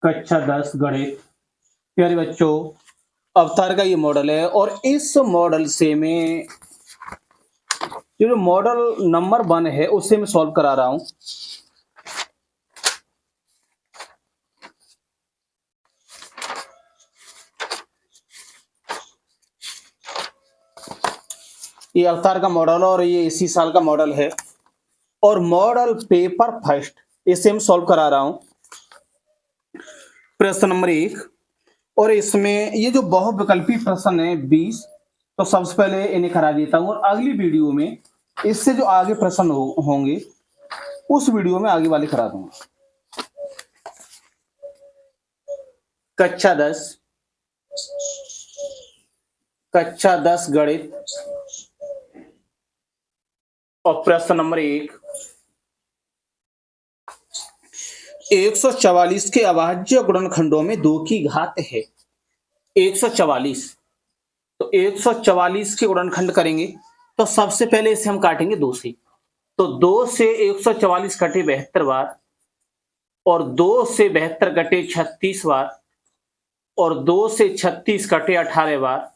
कक्षा 10 गणित। प्यारे बच्चों, अवतार का ये मॉडल है और इस मॉडल से मैं जो मॉडल नंबर 1 है उसे मैं सॉल्व करा रहा हूं। ये अवतार का मॉडल और ये इसी साल का मॉडल है और मॉडल पेपर फर्स्ट इसे मैं सॉल्व करा रहा हूं। प्रश्न नंबर 1 और इसमें ये जो बहुविकल्पी प्रश्न है 20, तो सबसे पहले इन्हें करा देता हूं और अगली वीडियो में इससे जो आगे प्रश्न होंगे उस वीडियो में आगे वाले करा दूंगा। कक्षा 10 गणित और प्रश्न नंबर 144 के अभाज्य गुणनखंडों में 2 की घात है 144। तो 144 के गुणनखंड करेंगे तो सबसे पहले इसे हम काटेंगे 2 से। तो 2 से 144 कटे 72 बार और 2 से 72 कटे 36 बार और 2 से 36 कटे 18 बार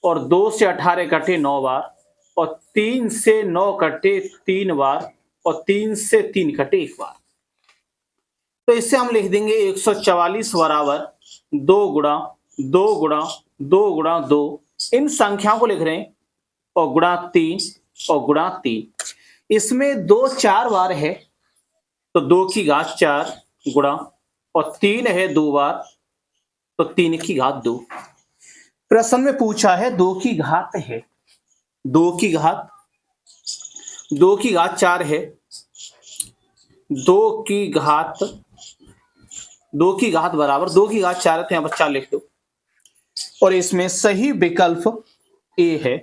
और 2 से 18 कटे 9 बार और 3 से 9 कटे 3 बार और 3 से 3 कटे 1 बार। तो इससे हम लिख देंगे 144 बराबर 2 गुणा 2 गुणा 2 गुणा 2, इन संख्याओं को लिख रहे हैं, और गुणा 3 और गुणा 3। इसमें 2 4 बार है तो 2 की घात 4 गुणा, और 3 है 2 बार तो 3 की घात 2। प्रश्न में पूछा है 2 की घात है, 2 की घात 4 है, 2 की घात बराबर 2 की घात 4 है तो यहां पर 4 लिख दो और इसमें सही विकल्प ए है।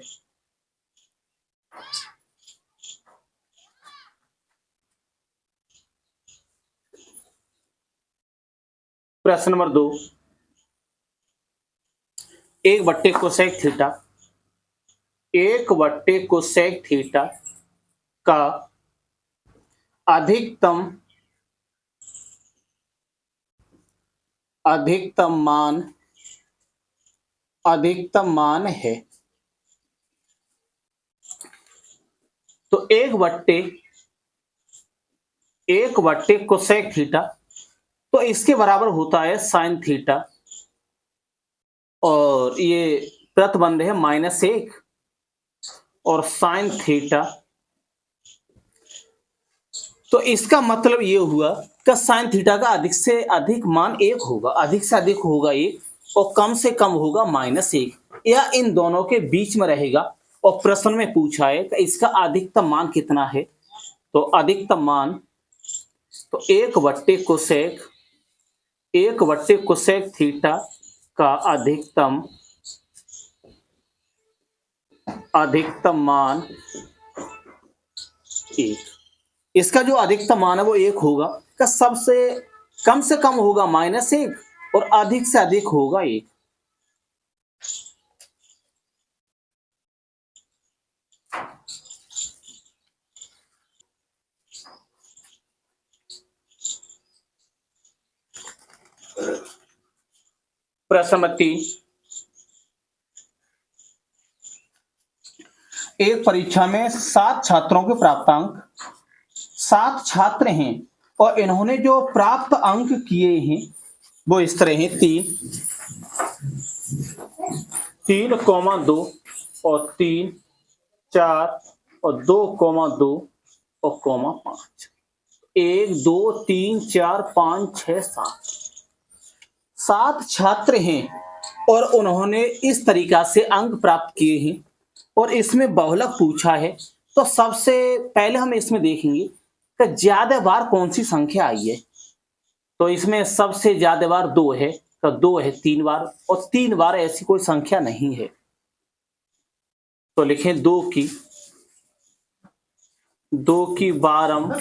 प्रश्न नंबर 2, 1/कोसेक थीटा का अधिकतम मान है। तो 1/कोसेक थीटा तो इसके बराबर होता है साइन थीटा और ये प्रतिबंध है -1 और साइन थीटा। तो इसका मतलब ये हुआ कि साइन थीटा का अधिक से अधिक मान 1 होगा, अधिक से अधिक होगा 1 और कम से कम होगा -1 या इन दोनों के बीच में रहेगा। और प्रश्न में पूछा है कि इसका अधिकतम मान कितना है। तो अधिकतम मान तो 1/कोसेक थीटा का अधिकतम मान 1। इसका जो अधिकतम मान है वो 1 होगा, का सबसे कम से कम होगा -1 और अधिक से अधिक होगा 1। प्रश्न नंबर 3, एक परीक्षा में 7 छात्रों के प्राप्तांक 7 छात्र हैं और इन्होंने जो प्राप्त अंक किए हैं वो इस तरह हैं 3,2 और 3 4 और 2,2 और 5। 1 2 3 4 5 6 7 छात्र हैं और उन्होंने इस तरीका से अंक प्राप्त किए हैं और इसमें बहुलक पूछा है। तो सबसे पहले हम इसमें देखेंगे कि ज्यादा बार कौन सी संख्या आई है। तो इसमें सबसे ज्यादा बार 2 है, तो 2 है 3 बार और 3 बार ऐसी कोई संख्या नहीं है। तो लिखें 2 की बारम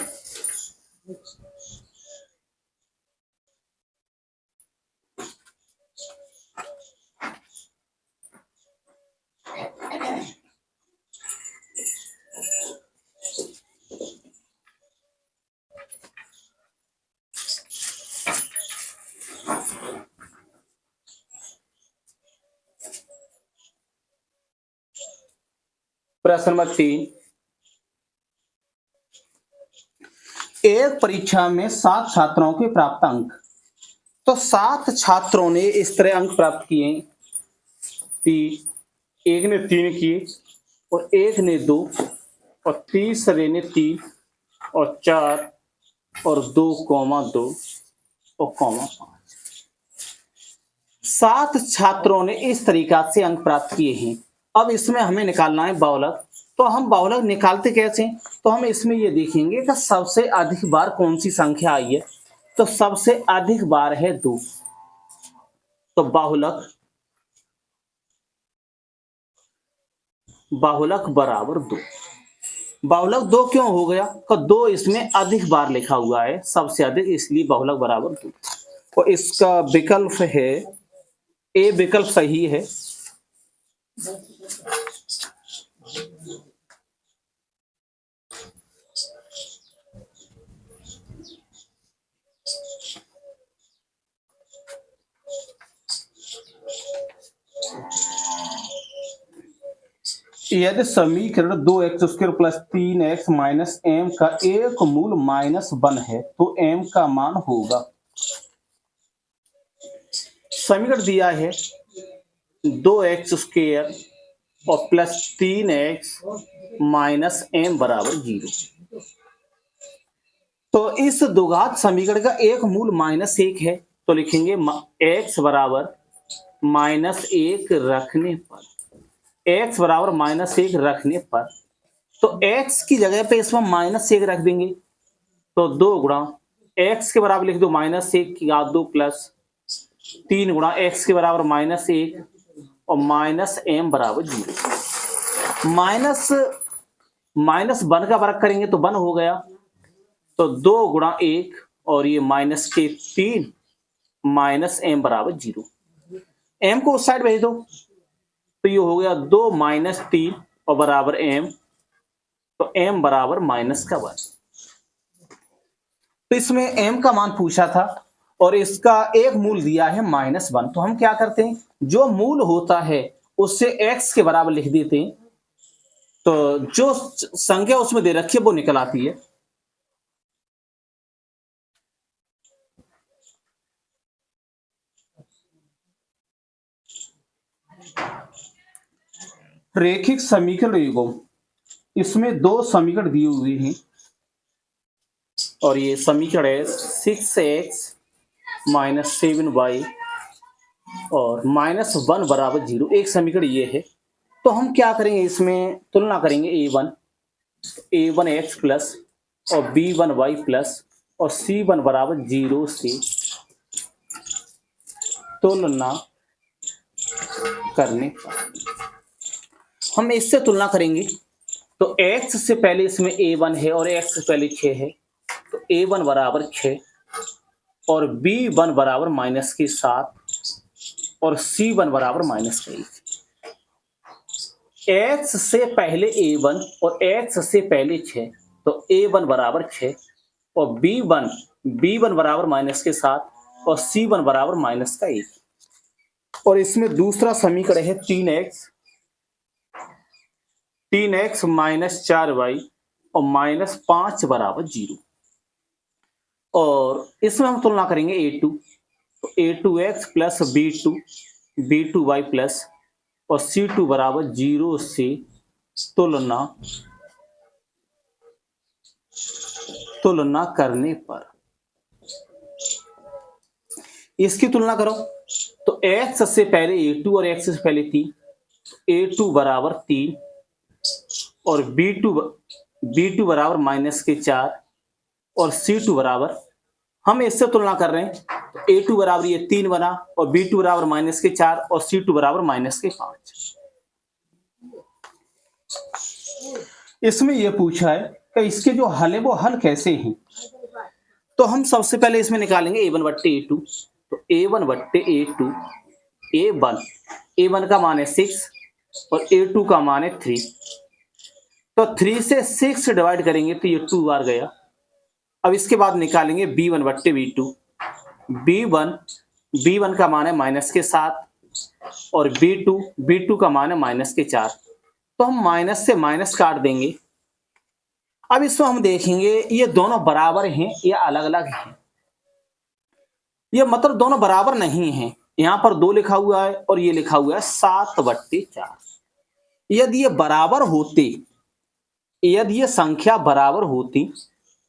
प्रश्न नंबर 3, एक परीक्षा में 7 छात्रों के प्राप्त अंक। तो 7 छात्रों ने इस तरह अंक प्राप्त किए, एक ने 3 किए और एक ने 2 और तीसरे ने 3 और 4 और 2,2 और 5। 7 छात्रों ने इस तरीका से अंक प्राप्त किए हैं। अब इसमें हमें निकालना है बहुलक। तो हम बहुलक निकालते कैसे? तो हम इसमें ये देखेंगे कि सबसे अधिक बार कौन सी संख्या आई है। तो सबसे अधिक बार है 2, तो बहुलक बराबर 2। बहुलक 2 क्यों हो गया? तो 2 इसमें अधिक बार लिखा हुआ है, सबसे अधिक, इसलिए बहुलक बराबर 2। और इसका विकल्प है ए, विकल्प सही है। यदि समीकरण 2x² plus 3x minus m का एक मूल -1 है तो m का मान होगा। समीकरण दिया है 2x² और प्लस 3x माइनस m बराबर 0। तो इस द्विघात समीकरण का एक मूल -1 है, तो लिखेंगे x बराबर -1 रखने पर, x बराबर -1 रखने पर, तो x की जगह पे इसमें -1 रख देंगे, तो 2 गुणा x के बराबर लिख दो -1 की घात 2 प्लस 3 गुणा x के बराबर -1 और माइनस m बराबर 0। माइनस 1 का वर्ग करेंगे तो 1 हो गया, तो 2 गुणा 1 और ये -3 माइनस m बराबर 0। m को उस साइड भेज दो, तो ये हो गया 2 - 3 और बराबर m, तो m बराबर -1। तो इसमें m का मान पूछा था और इसका एक मूल दिया है -1। तो हम क्या करते हैं, जो मूल होता है उससे x के बराबर लिख देते हैं, तो जो संख्या उसमें दे रखी है वो निकल आती है। रेखिक समीकरण युग्म, इसमें 2 समीकरण दिए हुए हैं और ये समीकरण है 6x माइनस 7y और -1 बराबर 0। एक समीकरण ये है। तो हम क्या करेंगे, इसमें तुलना करेंगे a1x प्लस और b1y प्लस और c1 बराबर 0 से तुलना करने पर हम इससे तुलना करेंगे, तो x से पहले इसमें a1 है और x से पहले 6 है, तो a1 बराबर 6 और b1 बराबर -7 और c1 बराबर -1। x से पहले a1 और x से पहले 6, तो a1 बराबर 6 और b1 बराबर -7 और c1 बराबर -1। और इसमें दूसरा समीकरण है 3x माइनस 4y और -5 बराबर 0। और इसमें हम तुलना करेंगे a2, तो a2x प्लस b2y प्लस और c2 बराबर 0 से तुलना करने पर इसकी तुलना करो, तो x से पहले a2 और x से पहले 3, a2 बराबर 3 और b2 बराबर -4 और c2 बराबर, हम इससे तुलना कर रहे हैं, तो a2 बराबर ये 3 बना और b2 बराबर -4 और c2 बराबर -5। इसमें यह पूछा है कि इसके जो हल है वो हल कैसे हैं। तो हम सबसे पहले इसमें निकालेंगे a1/a2, तो a1/a2, a1 का मान है 6 और a2 का मान है 3, तो 3 से 6 डिवाइड करेंगे तो ये 2 बार गया। अब इसके बाद निकालेंगे b1/b2, b1 का मान है -7 और b2 का मान है -4, तो हम माइनस से माइनस काट देंगे। अब इसमें हम देखेंगे ये दोनों बराबर हैं या अलग अलग हैं। ये मतलब दोनों बराबर नहीं हैं। यहां पर 2 लिखा हुआ है और ये लिखा हुआ है 7/4। यदि ये बराबर होते, यदि ये संख्या बराबर होती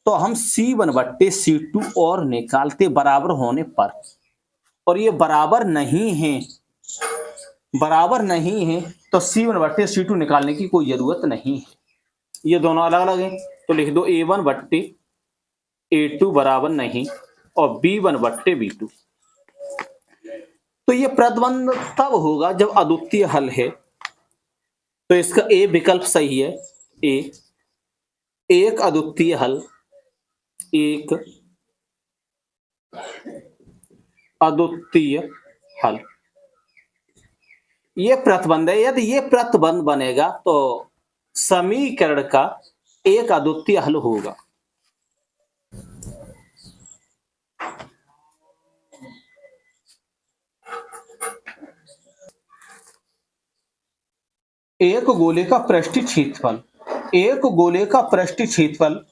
तो हम C1/C2 और निकालते बराबर होने पर। और ये बराबर नहीं है, बराबर नहीं है तो C1/C2 निकालने की कोई जरूरत नहीं है। ये दोनों अलग अलग हैं तो लिख दो A1/A2 बराबर नहीं और B1/B2। तो ये प्रतिबंध तब होगा जब अद्वितीय हल है। तो इसका ए विकल्प सही है। ए एक अद्वितीय हल, एक अद्वितीय हल, ये प्रतिबंध है। यदि ये प्रतिबंध बनेगा तो समीकरण का एक अद्वितीय हल होगा। एक गोले का पृष्ठीय क्षेत्रफल, एक गोले का पृष्ठीय क्षेत्रफल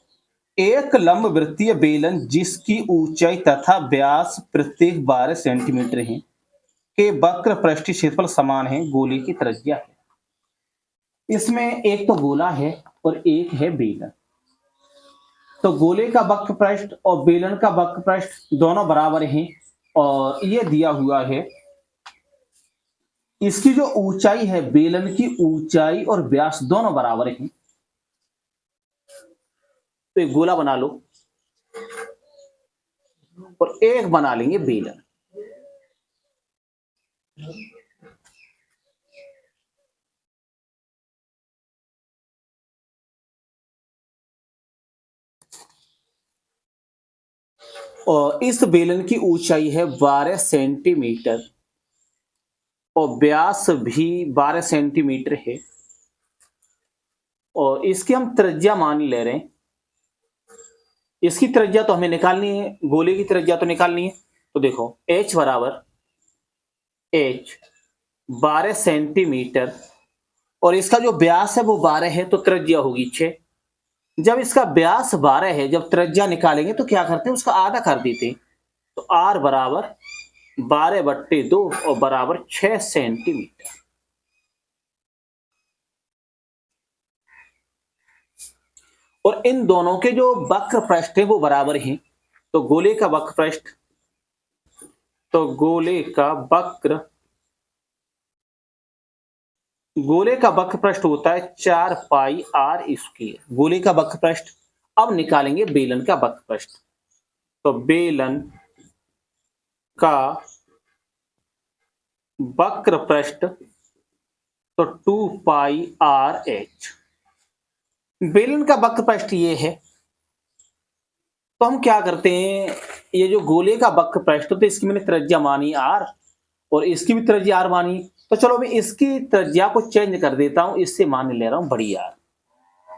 एक लंबवृत्तीय बेलन जिसकी ऊंचाई तथा व्यास प्रत्येक 12 सेंटीमीटर है के वक्र पृष्ठीय क्षेत्रफल समान है, गोले की त्रिज्या है। इसमें एक तो गोला है और एक है बेलन। तो गोले का वक्र पृष्ठ और बेलन का वक्र पृष्ठ दोनों बराबर हैं और ये दिया हुआ है। इसकी जो ऊंचाई है, बेलन की ऊंचाई और व्यास दोनों बराबर हैं। तो एक गोला बना लो और एक बना लेंगे बेलन। और इस बेलन की ऊंचाई है 12 सेंटीमीटर और व्यास भी 12 सेंटीमीटर है और इसकी हम त्रिज्या मान ले रहे हैं। इसकी त्रिज्या तो हमें निकालनी है, गोले की त्रिज्या तो निकालनी है। तो देखो h बराबर h 12 सेंटीमीटर और इसका जो व्यास है वो 12 है तो त्रिज्या होगी 6। जब इसका व्यास 12 है, जब त्रिज्या निकालेंगे तो क्या करते हैं, उसका आधा कर देते हैं। तो r बराबर 12/2 और बराबर 6 सेंटीमीटर। और इन दोनों के जो वक्र पृष्ठ है वो बराबर हैं। तो गोले का वक्र पृष्ठ, तो गोले का वक्र पृष्ठ होता है 4πr²। गोले का वक्र पृष्ठ। अब निकालेंगे बेलन का वक्र पृष्ठ। तो बेलन का वक्र पृष्ठ तो 2πrh। बेलन का वक्र पृष्ठ ये है। तो हम क्या करते हैं, ये जो गोले का वक्र पृष्ठ तो इसकी मैंने त्रिज्या मानी r और इसकी भी त्रिज्या r मानी। तो चलो मैं इसकी त्रिज्या को चेंज कर देता हूं, इससे मान ले रहा हूं बड़ी r।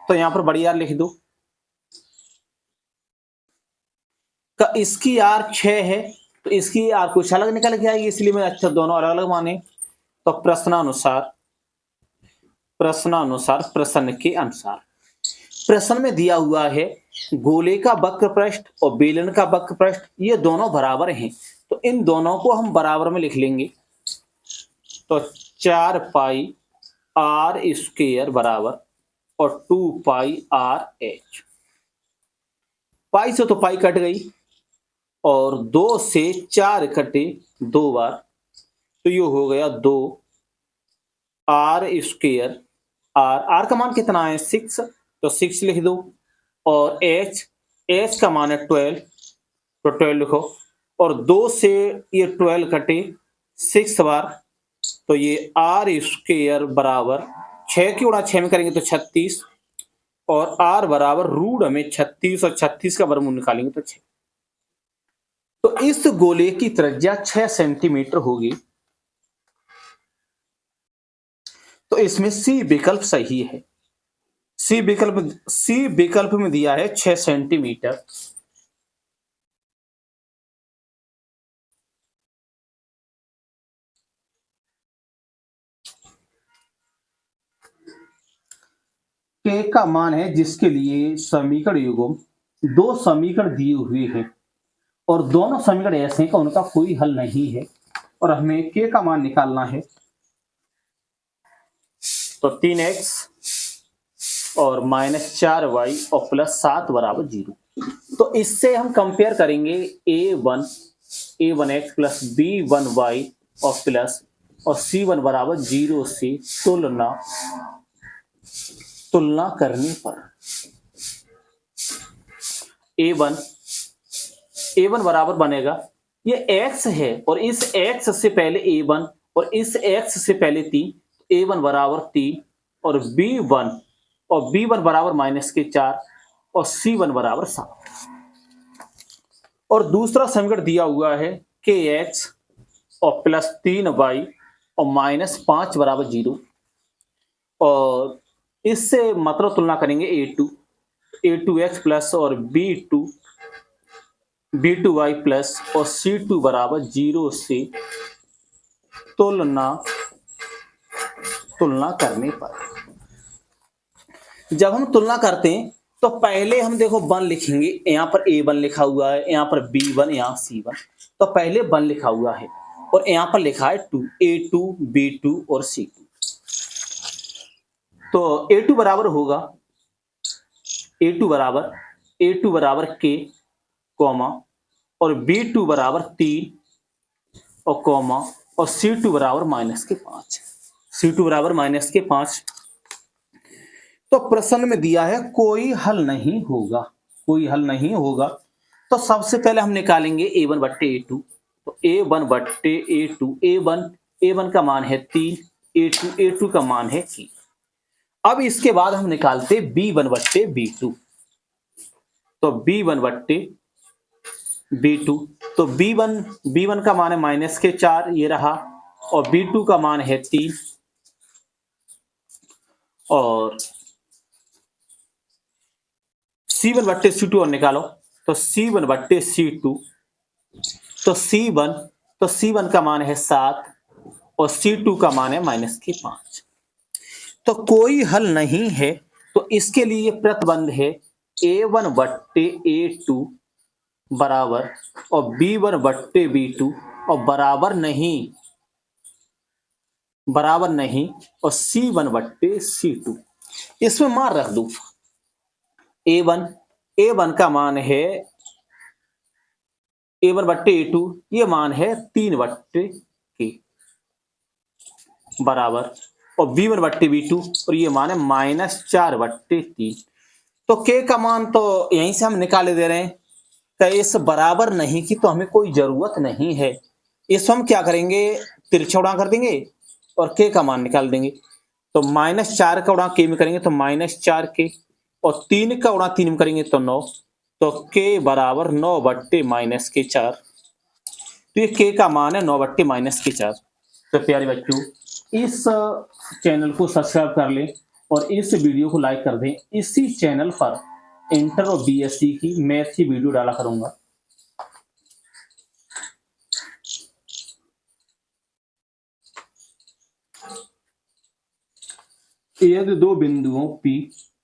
तो यहां पर बड़ी r लिख दो। का इसकी r 6 है तो इसकी r कुछ अलग निकल के आएगी, इसलिए मैं अच्छा दोनों अलग अलग माने। तो प्रश्न के अनुसार प्रश्न में दिया हुआ है गोले का वक्र पृष्ठ और बेलन का वक्र पृष्ठ ये दोनों बराबर हैं। तो इन दोनों को हम बराबर में लिख लेंगे। तो 4πr² बराबर और 2πrh। पाई से तो पाई कट गई और 2 से 4 कटे 2 बार, तो ये हो गया 2r²। r का मान कितना है 6, तो 6 लिख दो। और h का मान है 12, तो 12 लिखो। और 2 से ये 12 कटे 6 बार, तो ये r² बराबर 6 की गुणा 6 में करेंगे तो 36 और r बराबर रूट में 36 और 36 का वर्गमूल निकालेंगे तो 6। तो इस गोले की त्रिज्या 6 सेंटीमीटर होगी। तो इसमें सी विकल्प सही है। सी विकल्प में दिया है 6 सेंटीमीटर। के का मान है जिसके लिए समीकरण युग्म दो समीकरण दिए हुए हैं और दोनों समीकरण ऐसे हैं कि उनका कोई हल नहीं है और हमें के का मान निकालना है। तो 3x और -4y और +7 बराबर 0। तो इससे हम कंपेयर करेंगे a1x प्लस b1y और प्लस और c1 बराबर 0 से तुलना करने पर a1 बराबर बनेगा, ये x है और इस x से पहले a1 और इस x से पहले 3, a1 बराबर 3 और b1 बराबर -4 और c1 बराबर 7। और दूसरा समीकरण दिया हुआ है kx और +3y और -5 बराबर 0 और इससे मतलब तुलना करेंगे a2x प्लस और b2y प्लस और c2 बराबर 0 से तुलना करने पर जब हम तुलना करते हैं तो पहले हम देखो 1 लिखेंगे, यहाँ पर a1 लिखा हुआ है, यहाँ पर b1, यहाँ c1, तो पहले 1 लिखा हुआ है और यहाँ पर लिखा है 2, a2 b2 और c2। तो a2 बराबर होगा a2 बराबर k कॉमा और b2 बराबर 3 और कॉमा और c2 बराबर -5, c2 बराबर -5। तो प्रश्न में दिया है कोई हल नहीं होगा, तो सबसे पहले हम निकालेंगे a1 बट्टे a2। तो a1 बट्टे a2, a1 का मान है 3, a2 का मान है 3। अब इसके बाद हम निकालते b1 बट्टे b2। तो b1 बट्टे b2, तो b1 का मान है -4, ये रहा, और b2 का मान है 3 और c1 बट्टे c2 और निकालो। तो c1 बट्टे c2, तो c1 का मान है 7 और c2 का मान है -5। तो कोई हल नहीं है, तो इसके लिए प्रतिबंध है a1 बट्टे a2 बराबर और b1 बट्टे b2 और बराबर नहीं और c1 बट्टे c2। इसमें मान रख दो। a1 का मान है a1 बट्टे a2, ये मान है 3 बट्टे k बराबर और b1 बट्टे b2 और ये मान है -4 बट्टे 3। तो k का मान तो यहीं से हम निकाले दे रहे हैं, तो इस बराबर नहीं की तो हमें कोई जरूरत नहीं है। इसको हम क्या करेंगे, तिरछा उड़ा कर देंगे और k का मान निकाल देंगे। तो -4 का उड़ा k में करेंगे तो -4k और 3 का उड़ा 3 में करेंगे तो 9, तो k बराबर 9 बट्टे -4। तो ये k का मान है 9 बट्टे -4। तो प्यारे बच्चों, इस चैनल को सब्सक्राइब कर लें और इस वीडियो को लाइक कर दें। इसी चैनल पर इंटर और बीएससी की मैथ की वीडियो डाला करूंगा। यदि दो बिंदुओं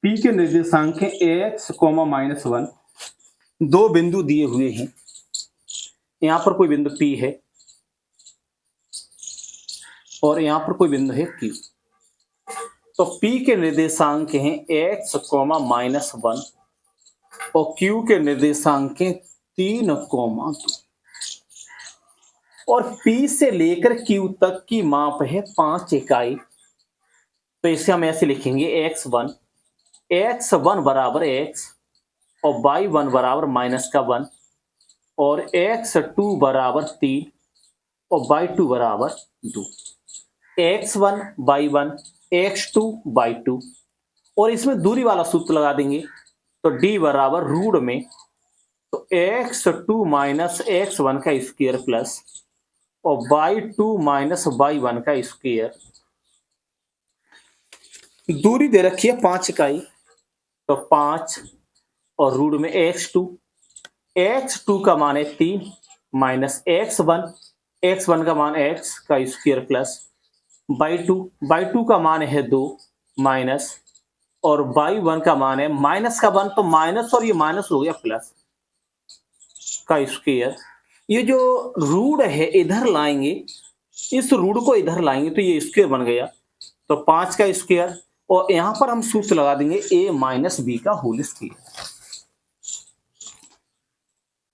P के निर्देशांक x, -1, दो बिंदु दिए हुए हैं, यहां पर कोई बिंदु P है और यहां पर कोई बिंदु है Q। तो P के निर्देशांक हैं x, -1 और Q के निर्देशांक 3, 2 और P से लेकर Q तक की माप है 5 इकाई। तो इसे हम ऐसे लिखेंगे x1 बराबर x और y1 बराबर -1 और x2 बराबर 3 और y2 बराबर 2। x1 y1 x2 y2 और इसमें दूरी वाला सूत्र लगा देंगे। तो d बराबर रूट में तो x2 माइनस x1 का स्क्वायर प्लस और y2 माइनस y1 का स्क्वायर। दूरी दे रखी है 5 इकाई, तो 5 और रूट में x2 का मान है 3 माइनस x1 का मान x का स्क्वायर प्लस y2 का मान है 2 माइनस और y1 का मान है माइनस का 1, तो माइनस और ये माइनस हो गया प्लस का स्क्वायर। ये जो रूट है इधर लाएंगे, इस रूट को इधर लाएंगे तो ये स्क्वायर बन गया, तो 5 का स्क्वायर, और यहां पर हम सूत्र लगा देंगे a माइनस बी का होल स्क्वायर।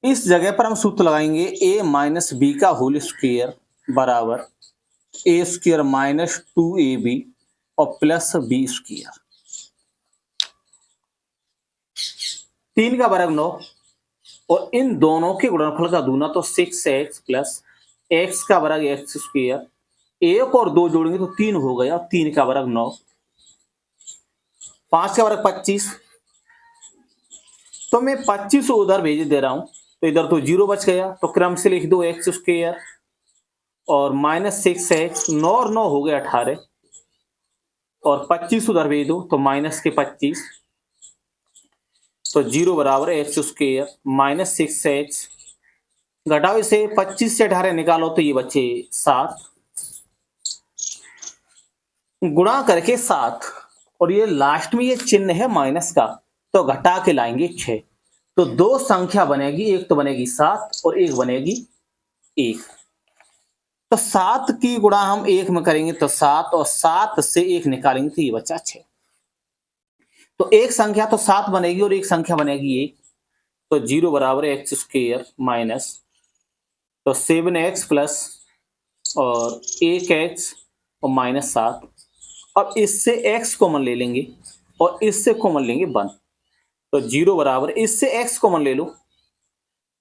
इस जगह पर हम सूत्र लगाएंगे a माइनस बी का होल स्क्वायर बराबर ए स्क्वायर माइनस 2ab और प्लस बी स्क्वायर। 3 का वर्ग 9, और इन दोनों के गुणनफल का दूना तो 6x प्लस एक्स का वर्ग एक्स स्क्वायर, 1 और 2 जोड़ेंगे तो 3 हो गया, 3 का वर्ग 9, 5 का वर्ग 25, तो मैं 25 उधर भेज दे रहा हूं, तो इधर तो 0 बच गया, तो क्रम से लिख दो एक्स स्क्वायर और माइनस 6x, 9 और 9 हो गए 18, और 25 उधर भेज दो तो माइनस के 25, तो 0 बराबर एक्स स्क्वायर माइनस 6x, घटाओ इसे, 25 से 18 निकालो तो ये बचे 7, गुणा करके 7, और ये लास्ट में ये चिन्ह है माइनस का, तो घटा के लाएंगे 6, तो 2 संख्या बनेगी, एक तो बनेगी 7 और एक बनेगी 1, तो 7 की गुणा हम 1 में करेंगे तो 7, और 7 से 1 निकालेंगे तो ये बचा 6, तो एक संख्या तो 7 बनेगी और एक संख्या बनेगी 1, तो 0 बराबर एक्स स्क्वायर माइनस, तो 7x प्लस और 1x और माइनस 7, अब इससे x कॉमन ले लेंगे और इससे कॉमन लेंगे 1, तो 0 बराबर, इससे x कॉमन ले लो,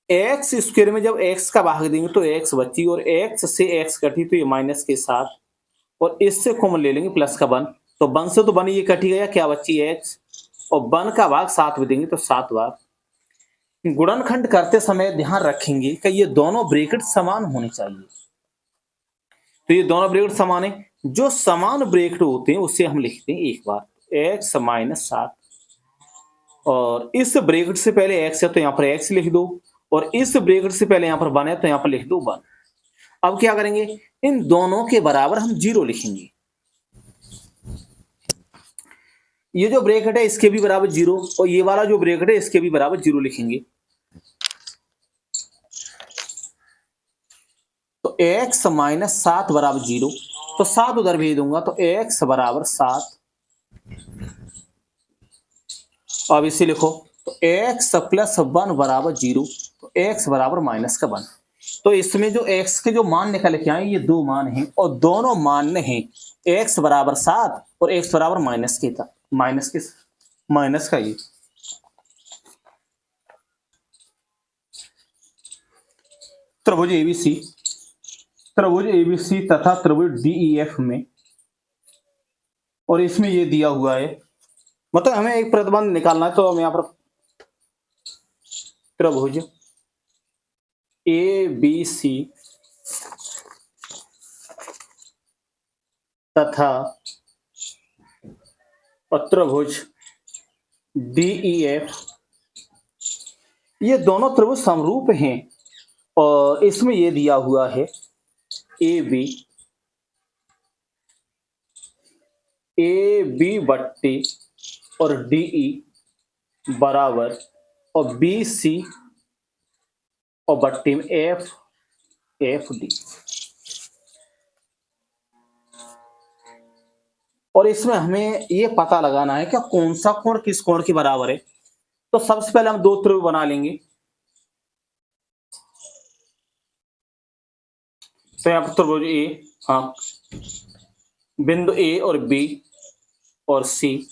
एक्स स्क्वायर में जब x का भाग देंगे तो x बची, और x से x कटी तो ये माइनस के 7, और इससे कॉमन ले लेंगे प्लस का 1, तो 1 से तो 1 ये कटी गया, क्या बची x, और 1 का भाग 7 में देंगे तो 7 बार। गुणनखंड करते समय ध्यान रखेंगे कि ये दोनों ब्रैकेट समान होने चाहिए, तो ये दोनों ब्रैकेट समान है, जो समान ब्रैकेट होते हैं उससे हम लिखते हैं एक बार x माइनस 7, और इस ब्रैकेट से पहले x है तो यहाँ पर x लिख दो, और इस ब्रैकेट से पहले यहाँ पर 1 है तो यहाँ पर लिख दो 1। अब क्या करेंगे, इन दोनों के बराबर हम 0 लिखेंगे, ये जो ब्रैकेट है इसके भी बराबर 0, और ये वाला जो ब्रैकेट है इसके भी बराबर 0 लिखेंगे, तो x माइनस 7 बराबर 0, तो 7 उधर भेज दूंगा तो x बराबर 7, अब इसे लिखो, तो x प्लस 1 बराबर 0, तो x बराबर माइनस का 1, तो इसमें जो x के जो मान निकल के आए ये 2 मान हैं, और दोनों मान हैं x बराबर 7 और x बराबर माइनस का ये। त्रिभुज एबीसी तथा त्रिभुज डीईएफ में, और इसमें ये दिया हुआ है, मतलब हमें एक प्रतिबंध निकालना है, तो हम यहाँ पर त्रिभुज एबीसी तथा त्रिभुज डीईएफ, ये दोनों त्रिभुज समरूप हैं, और इसमें ये दिया हुआ है ए बी बट्टी और डीई बराबर, और बी सी और बट्टी में एफ डी, और इसमें हमें ये पता लगाना है कि कौन सा कोण किस कोण के बराबर है, तो सबसे पहले हम 2 त्रिभुज बना लेंगे, तो यहाँ पर त्रिभुज ए, हाँ, बिंदु ए और बी और सी,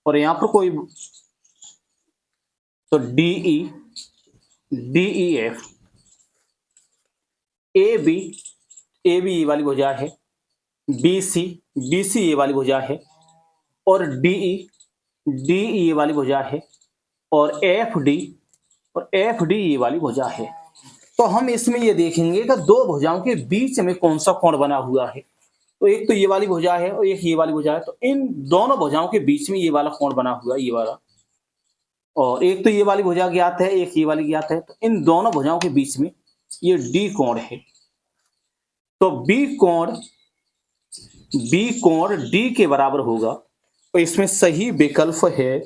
और यहां पर कोई, तो डीई एफ, ए बी ये वाली भुजा है, बी सी ये वाली भुजा है, और डीई ये वाली भुजा है, और एफ डी ये वाली भुजा है। तो हम इसमें ये देखेंगे कि 2 भुजाओं के बीच में कौन सा कोण बना हुआ है, तो एक तो ये वाली भुजा है और एक ये वाली भुजा है, तो इन दोनों भुजाओं के बीच में ये वाला कोण बना हुआ है, ये वाला, और एक तो ये वाली भुजा ज्ञात है, एक ये वाली ज्ञात है, तो इन दोनों भुजाओं के बीच में ये डी कोण है, तो बी कोण डी के बराबर होगा, तो इसमें सही विकल्प है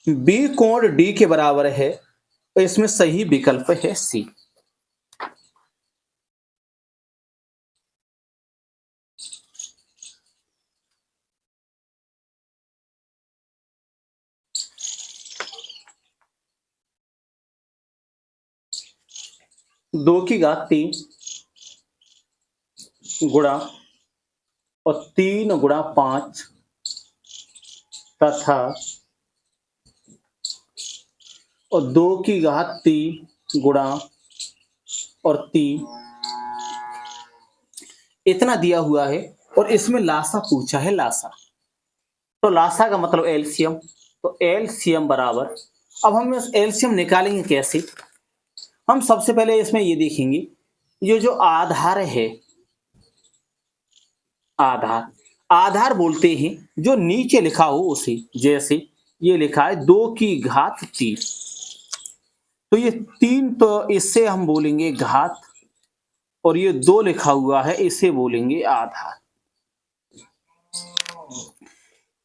बी, कोण डी के बराबर है। तो इसमें सही विकल्प है सी। दो की घात 3 गुणा और 3 गुणा 5 तथा और 2 की घात 3 गुणा और 3 इतना दिया हुआ है। और इसमें लासा पूछा है, लासा। तो लासा का मतलब एलसीएम। तो एलसीएम बराबर, अब हम इस एलसीएम निकालेंगे कैसे? हम सबसे पहले इसमें ये देखेंगे, ये जो आधार है, आधार आधार बोलते हैं जो नीचे लिखा हो उसे। जैसे ये लिखा है 2 की घात 3, तो ये 3 तो इससे हम बोलेंगे घात, और ये 2 लिखा हुआ है इसे बोलेंगे आधार।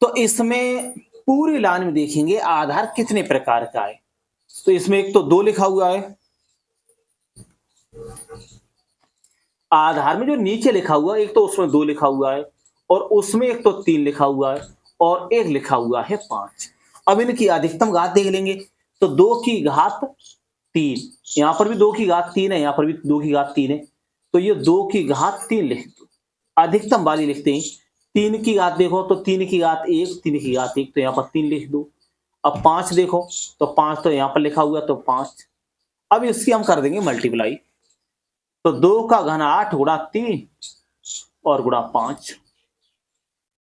तो इसमें पूरी लाइन में देखेंगे आधार कितने प्रकार का है। तो इसमें एक तो 2 लिखा हुआ है, आधार में जो नीचे लिखा हुआ है एक तो उसमें 2 लिखा हुआ है, और उसमें एक तो 3 लिखा हुआ है, और एक लिखा हुआ है 5। अब इनकी अधिकतम घात देख लेंगे। तो 2 की घात 3, यहां पर भी 2 की घात 3 है, यहां पर भी 2 की घात 3 है। तो ये 2 की घात 3 लिख दो, अधिकतम वाली लिखते हैं। 3 की घात देखो तो 3 की घात 1, 3 की घात 1, तो यहां पर 3 लिख दो। अब 5 देखो तो 5 तो यहां पर लिखा हुआ तो 5। अब इसकी हम कर देंगे मल्टीप्लाई। तो 2 का घन 8 गुणा 3 और गुणा 5।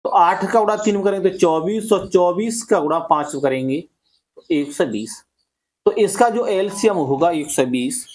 तो 8 का गुणा 3 करेंगे तो 24, और 24 का गुणा 5 करेंगे तो 120। तो इसका जो एलसीएम होगा 120।